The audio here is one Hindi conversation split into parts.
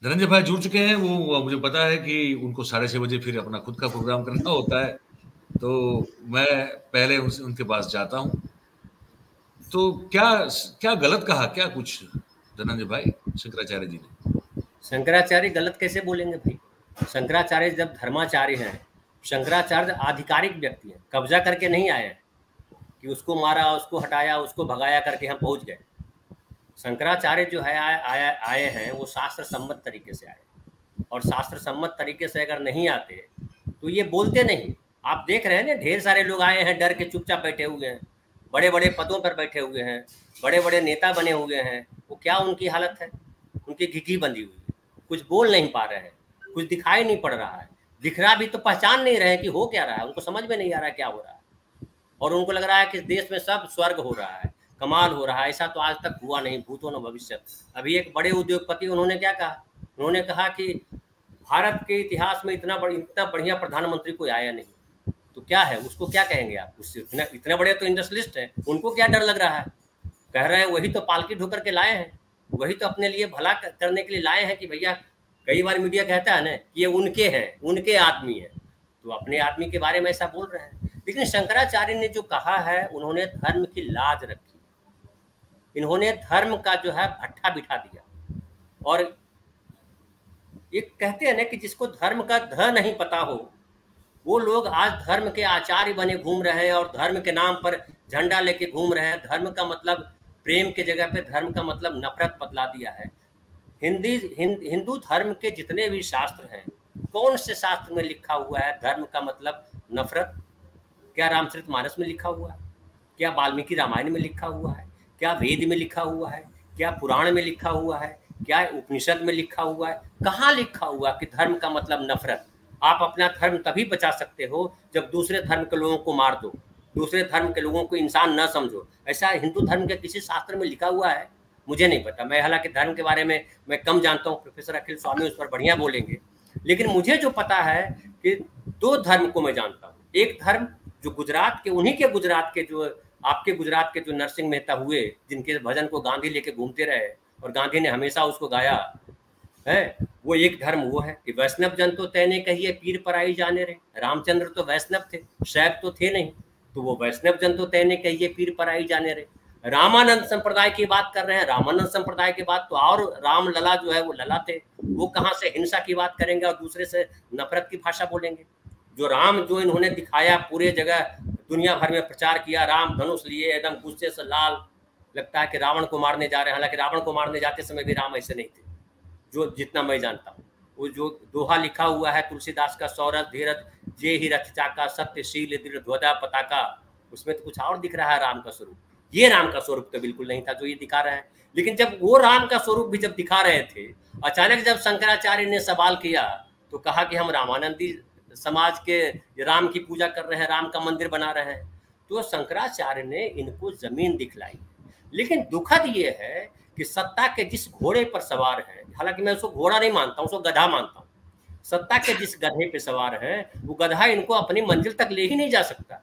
धनंजय भाई जुड़ चुके हैं। वो मुझे पता है कि उनको 6:30 बजे फिर अपना खुद का प्रोग्राम करना होता है, तो मैं पहले उनके पास जाता हूँ। तो क्या क्या गलत कहा क्या कुछ धनंजय भाई शंकराचार्य जी ने? शंकराचार्य गलत कैसे बोलेंगे भाई? शंकराचार्य जब धर्माचार्य हैं, शंकराचार्य आधिकारिक व्यक्ति हैं, कब्जा करके नहीं आए हैं कि उसको मारा, उसको हटाया, उसको भगाया करके हम पहुंच गए। शंकराचार्य जो है आए हैं वो शास्त्र सम्मत तरीके से आए, और शास्त्र सम्मत तरीके से अगर नहीं आते तो ये बोलते नहीं। आप देख रहे हैं ना, ढेर सारे लोग आए हैं, डर के चुपचाप बैठे हुए हैं, बड़े बड़े पदों पर बैठे हुए हैं, बड़े बड़े नेता बने हुए हैं। वो क्या उनकी हालत है? उनकी घिघी बंधी हुई है, कुछ बोल नहीं पा रहे हैं, कुछ दिखाई नहीं पड़ रहा है। दिख रहा भी तो पहचान नहीं रहे कि हो क्या रहा है, उनको समझ में नहीं आ रहा क्या हो रहा है। और उनको लग रहा है कि देश में सब स्वर्ग हो रहा है, कमाल हो रहा है। ऐसा तो आज तक हुआ नहीं, भूतो न भविष्य। अभी एक बड़े उद्योगपति उन्होंने क्या कहा? उन्होंने कहा कि भारत के इतिहास में इतना बढ़िया प्रधानमंत्री कोई आया नहीं। तो क्या है, उसको क्या कहेंगे आप? उससे इतने बड़े तो इंडस्ट्रियलिस्ट हैं, उनको क्या डर लग रहा है? कह रहे हैं वही तो पालकी ढोकर के लाए हैं, वही तो अपने लिए भला करने के लिए लाए हैं कि भैया, कई बार मीडिया कहता है ना कि ये उनके हैं, उनके आदमी है, तो अपने आदमी के बारे में ऐसा बोल रहे हैं। लेकिन शंकराचार्य ने जो कहा है, उन्होंने धर्म की लाज रखी, इन्होंने धर्म का जो है भट्ठा बिठा दिया। और ये कहते हैं ना कि जिसको धर्म का ध नहीं पता हो, वो लोग आज धर्म के आचार्य बने घूम रहे हैं और धर्म के नाम पर झंडा लेके घूम रहे हैं। धर्म का मतलब प्रेम के जगह पे धर्म का मतलब नफरत बदला दिया है। हिंदू धर्म के जितने भी शास्त्र हैं, कौन से शास्त्र में लिखा हुआ है धर्म का मतलब नफरत? क्या रामचरितमानस में लिखा हुआ है? क्या वाल्मीकि रामायण में लिखा हुआ है? क्या वेद में लिखा हुआ है? क्या पुराण में लिखा हुआ है? क्या उपनिषद में लिखा हुआ है? कहाँ लिखा हुआ कि धर्म का मतलब नफरत? आप अपना धर्म तभी बचा सकते हो जब दूसरे धर्म के लोगों को मार दो, दूसरे धर्म के लोगों को इंसान न समझो। ऐसा हिंदू धर्म के किसी शास्त्र में लिखा हुआ है? मुझे नहीं पता। मैं हालांकि धर्म के बारे में मैं कम जानता हूँ, प्रोफेसर अखिल स्वामी उस पर बढ़िया बोलेंगे। लेकिन मुझे जो पता है कि दो धर्म को मैं जानता हूँ। एक धर्म जो गुजरात के, उन्हीं के गुजरात के, जो आपके गुजरात के जो नरसिंह मेहता हुए, जिनके भजन को गांधी लेके घूमते रहे और गांधी ने हमेशा उसको गाया है, वो एक धर्म वो है कि वैष्णव जन तो तैने कहिए पीर पराई जाने रे। रामचंद्र तो वैष्णव थे, शैव तो थे नहीं, तो वो वैष्णव जन तो तैने कहिए पीर पराई जाने रे। रामानंद संप्रदाय की बात कर रहे हैं, रामानंद संप्रदाय की बात तो और राम लला जो है वो लला थे, वो कहाँ से हिंसा की बात करेंगे और दूसरे से नफरत की भाषा बोलेंगे? जो राम जो इन्होंने दिखाया, पूरे जगह दुनिया भर में प्रचार किया, राम धनुष लिए एकदम गुस्से से लाल, लगता है कि रावण को मारने जा रहे हैं। हालांकि रावण को मारने जाते समय भी राम ऐसे नहीं थे, जो जितना मैं जानता हूँ। वो जो दोहा लिखा हुआ है तुलसीदास का, सौरभ धीरज जे ही रथ चाका, सत्यशील दृढ़ ध्वजा पताका, उसमें तो कुछ और दिख रहा है राम का स्वरूप। ये राम का स्वरूप तो बिल्कुल नहीं था जो ये दिखा रहे हैं। लेकिन जब वो राम का स्वरूप भी जब दिखा रहे थे, अचानक जब शंकराचार्य ने सवाल किया तो कहा कि हम रामानंदी समाज के राम की पूजा कर रहे हैं, राम का मंदिर बना रहे हैं। तो शंकराचार्य ने इनको जमीन दिखलाई। लेकिन दुखद ये है कि सत्ता के जिस घोड़े पर सवार है, हालांकि मैं उसको घोड़ा नहीं मानता हूँ, उसको गधा मानता हूँ। सत्ता के जिस गधे पे सवार है, वो गधा इनको अपनी मंजिल तक ले ही नहीं जा सकता।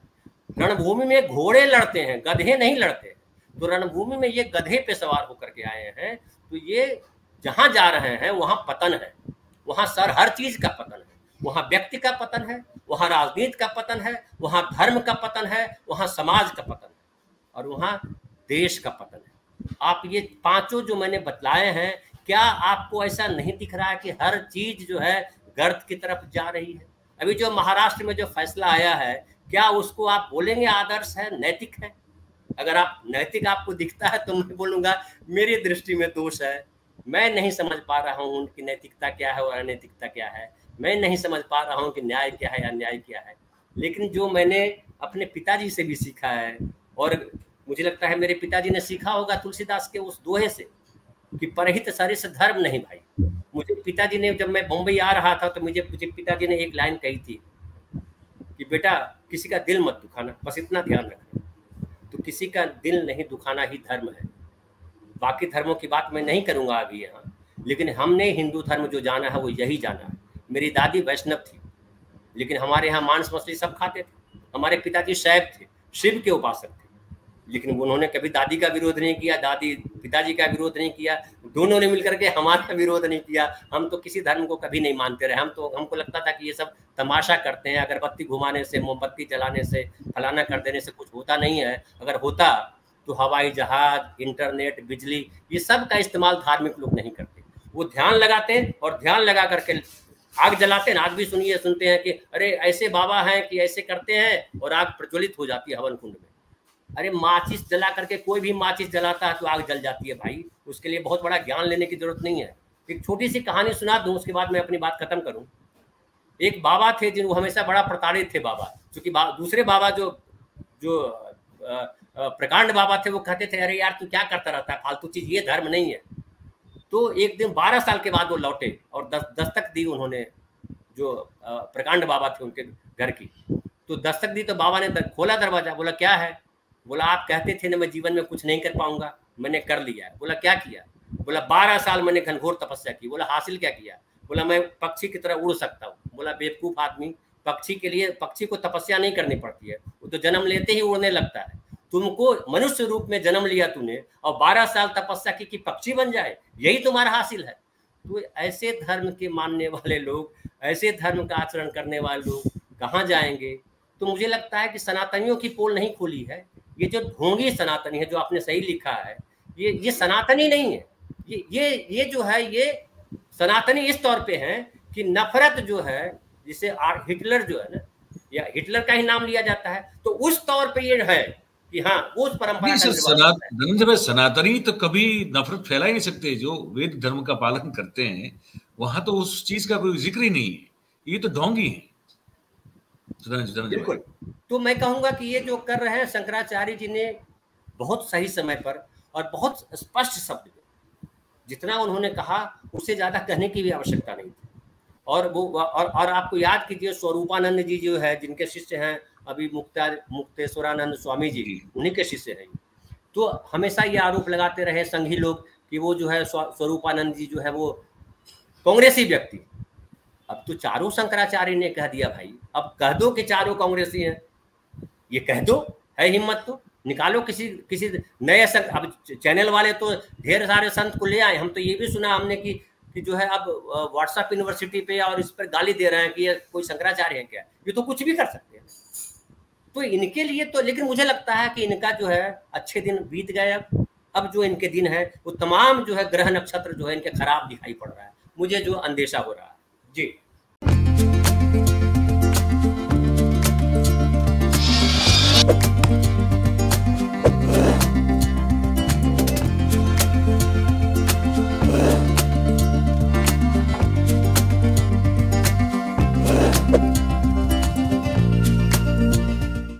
रणभूमि में घोड़े लड़ते हैं, गधे नहीं लड़ते। तो रणभूमि में ये गधे पे सवार होकर के आए हैं, तो ये जहां जा रहे हैं वहां पतन है, वहां सर हर चीज का पतन है। वहां व्यक्ति का पतन है, वहां राजनीति का पतन है, वहां धर्म का पतन है, वहां समाज का पतन है, और वहां देश का पतन है। आप ये पांचों जो मैंने बतलाए हैं, क्या आपको ऐसा नहीं दिख रहा है कि हर चीज जो है गर्त की तरफ जा रही है? अभी जो महाराष्ट्र में जो फैसला आया है, क्या उसको आप बोलेंगे आदर्श है, नैतिक है? अगर आप नैतिक आपको दिखता है तो मैं बोलूंगा मेरी दृष्टि में दोष है। मैं नहीं समझ पा रहा हूँ उनकी नैतिकता क्या है और अनैतिकता क्या है। मैं नहीं समझ पा रहा हूँ कि न्याय क्या है, अन्याय क्या है। लेकिन जो मैंने अपने पिताजी से भी सीखा है, और मुझे लगता है मेरे पिताजी ने सीखा होगा तुलसीदास के उस दोहे से कि परहित सरिस धर्म नहीं भाई। मुझे पिताजी ने, जब मैं बम्बई आ रहा था तो मुझे पिताजी ने एक लाइन कही थी कि बेटा किसी का दिल मत दुखाना, बस इतना ध्यान रखना। तो किसी का दिल नहीं दुखाना ही धर्म है। बाकी धर्मों की बात मैं नहीं करूंगा अभी यहाँ, लेकिन हमने हिंदू धर्म जो जाना है वो यही जाना है। मेरी दादी वैष्णव थी, लेकिन हमारे यहाँ मांस मछली सब खाते थे। हमारे पिताजी शैव थे, शिव के उपासक थे, लेकिन उन्होंने कभी दादी का विरोध नहीं किया। दादी पिताजी का विरोध नहीं किया, दोनों ने मिलकर के हमारा विरोध नहीं किया। हम तो किसी धर्म को कभी नहीं मानते रहे, हमको लगता था कि ये सब तमाशा करते हैं, अगरबत्ती घुमाने से, मोमबत्ती जलाने से, फलाना कर देने से कुछ होता नहीं है। अगर होता तो हवाई जहाज, इंटरनेट, बिजली, ये सब का इस्तेमाल धार्मिक लोग नहीं करते। वो ध्यान लगाते और ध्यान लगा करके आग जलाते हैं। आज भी सुनते हैं कि अरे ऐसे बाबा हैं कि ऐसे करते हैं और आग प्रज्वलित हो जाती है हवन कुंड में। अरे माचिस जला करके, कोई भी माचिस जलाता है तो आग जल जाती है भाई, उसके लिए बहुत बड़ा ज्ञान लेने की जरूरत नहीं है। एक छोटी सी कहानी सुना दूं, उसके बाद मैं अपनी बात खत्म करूं। एक बाबा थे जिनको हमेशा बड़ा प्रताड़ित थे बाबा, क्योंकि दूसरे बाबा जो प्रकांड बाबा थे, वो कहते थे अरे यार तू क्या करता रहता है फालतू चीज, ये धर्म नहीं है। तो एक दिन 12 साल के बाद वो लौटे और दस्तक दी उन्होंने, जो प्रकांड बाबा थे उनके घर की। तो दस्तक दी तो बाबा ने खोला दरवाजा, बोला क्या है? बोला आप कहते थे ना मैं जीवन में कुछ नहीं कर पाऊंगा, मैंने कर लिया है। बोला क्या किया? बोला 12 साल मैंने घनघोर तपस्या की। बोला हासिल क्या किया? बोला मैं पक्षी की तरह उड़ सकता हूँ। बोला बेवकूफ आदमी, पक्षी को तपस्या नहीं करनी पड़ती है, वो तो जन्म लेते ही उड़ने लगता है। तुमको मनुष्य रूप में जन्म लिया तूने और 12 साल तपस्या की कि पक्षी बन जाए, यही तुम्हारा हासिल है। तो ऐसे धर्म के मानने वाले लोग, ऐसे धर्म का आचरण करने वाले लोग कहाँ जाएंगे? तो मुझे लगता है कि सनातनियों की पोल नहीं खोली है। ये जो ढोंगी सनातनी है, जो आपने सही लिखा है, ये सनातनी नहीं है। ये जो है, ये सनातनी इस तौर पे है कि नफरत जो है, जिसे हिटलर जो है ना, या हिटलर का ही नाम लिया जाता है, तो उस तौर पे ये है कि हाँ वो उस परंपरा का सनातनी तो कभी नफरत फैला ही नहीं सकते। जो वेद धर्म का पालन करते हैं वहां तो उस चीज का कोई जिक्र ही नहीं है, ये तो ढोंगी है। बिल्कुल। तो मैं कहूंगा कि ये जो कर रहे हैं शंकराचार्य जी ने बहुत सही समय पर और बहुत स्पष्ट शब्द में, जितना उन्होंने कहा उससे ज्यादा कहने की भी आवश्यकता नहीं थी। और वो और आपको याद कीजिए, स्वरूपानंद जी जो है, जिनके शिष्य हैं अभी मुक्तेश्वरानंद स्वामी जी, उन्हीं के शिष्य हैं। तो हमेशा ये आरोप लगाते रहे संघी लोग कि वो जो है स्वरूपानंद जी जो है वो कांग्रेसी व्यक्ति। अब तो चारों शंकराचार्य ने कह दिया भाई, अब कह दो कि चारों कांग्रेसी हैं, ये कह दो, है हिम्मत तो निकालो किसी नए संत। अब चैनल वाले तो ढेर सारे संत को ले आए। हम तो ये भी सुना हमने कि जो है अब व्हाट्सएप यूनिवर्सिटी पे और इस पर गाली दे रहे हैं कि ये कोई शंकराचार्य है क्या, ये तो कुछ भी कर सकते हैं। तो इनके लिए तो, लेकिन मुझे लगता है कि इनका जो है अच्छे दिन बीत गए। अब जो इनके दिन है वो तमाम जो है ग्रह नक्षत्र जो है इनके खराब दिखाई पड़ रहा है, मुझे जो अंदेशा हो रहा है जी।